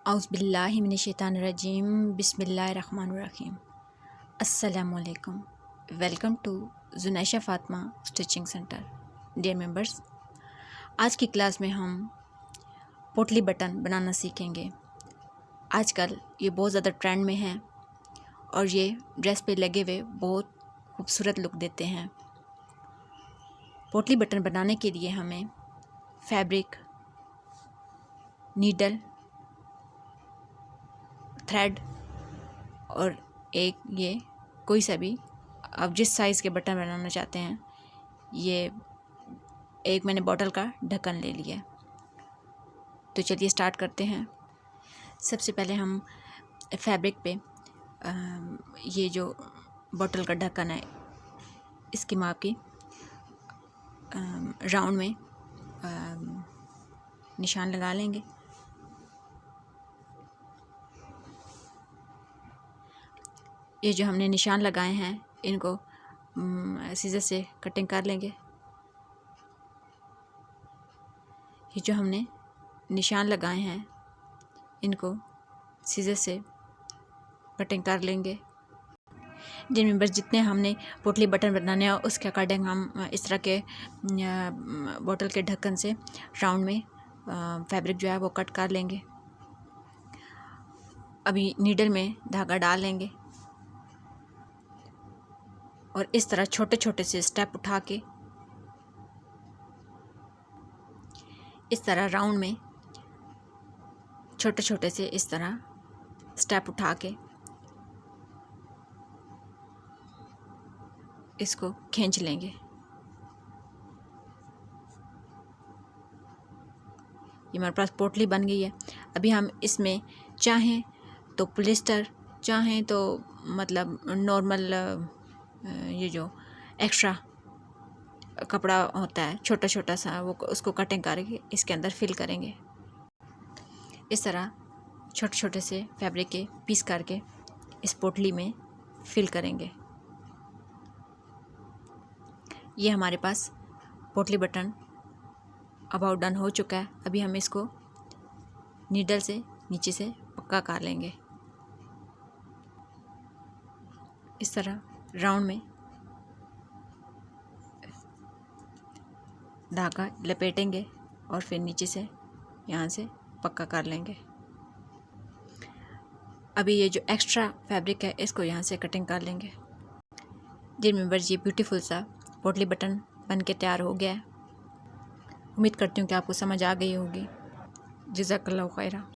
औज़ुबिल्लाहि मिनश्शैतानिर्रजीम बिस्मिल्लाहिर्रहमानिर्रहीम। अस्सलामुअलैकुम। Welcome to Junaisha Fatima stitching centre. Dear members, आज की क्लास में हम पोटली बटन बनाना सीखेंगे। आजकल ये बहुत ज़्यादा ट्रेंड में है और ये ड्रेस पे लगे हुए बहुत खूबसूरत लुक देते हैं। पोटली बटन बनाने के लिए हमें फैब्रिक, नीडल, थ्रेड और एक ये कोई सा भी आप जिस साइज़ के बटन बनाना चाहते हैं, ये एक मैंने बॉटल का ढक्कन ले लिया। तो चलिए स्टार्ट करते हैं। सबसे पहले हम फैब्रिक पे ये जो बॉटल का ढक्कन है इसकी माप की राउंड में निशान लगा लेंगे। ये जो हमने निशान लगाए हैं इनको सीज़र से कटिंग कर लेंगे। ये जो हमने निशान लगाए हैं इनको सीज़र से कटिंग कर लेंगे। जिन मेंबर्स जितने हमने पोटली बटन बनाने हैं उसके अकॉर्डिंग हम इस तरह के बोतल के ढक्कन से राउंड में फैब्रिक जो है वो कट कर लेंगे। अभी नीडल में धागा डाल लेंगे और इस तरह छोटे छोटे से स्टेप उठा के इस तरह राउंड में छोटे छोटे से इस तरह स्टेप उठा के इसको खींच लेंगे। ये हमारे पास पोटली बन गई है। अभी हम इसमें चाहें तो पॉलिस्टर, चाहें तो मतलब नॉर्मल ये जो एक्स्ट्रा कपड़ा होता है छोटा छोटा सा, वो उसको कटिंग करके इसके अंदर फिल करेंगे। इस तरह छोटे छोटे से फैब्रिक के पीस करके इस पोटली में फिल करेंगे। ये हमारे पास पोटली बटन अबाउट डन हो चुका है। अभी हम इसको नीडल से नीचे से पक्का कर लेंगे। इस तरह राउंड में धागा लपेटेंगे और फिर नीचे से यहाँ से पक्का कर लेंगे। अभी ये जो एक्स्ट्रा फैब्रिक है इसको यहाँ से कटिंग कर लेंगे। जी मेंबर्स, ये ब्यूटीफुल सा पोटली बटन बन के तैयार हो गया है। उम्मीद करती हूँ कि आपको समझ आ गई होगी। जज़ाकल्लाहु खैरा।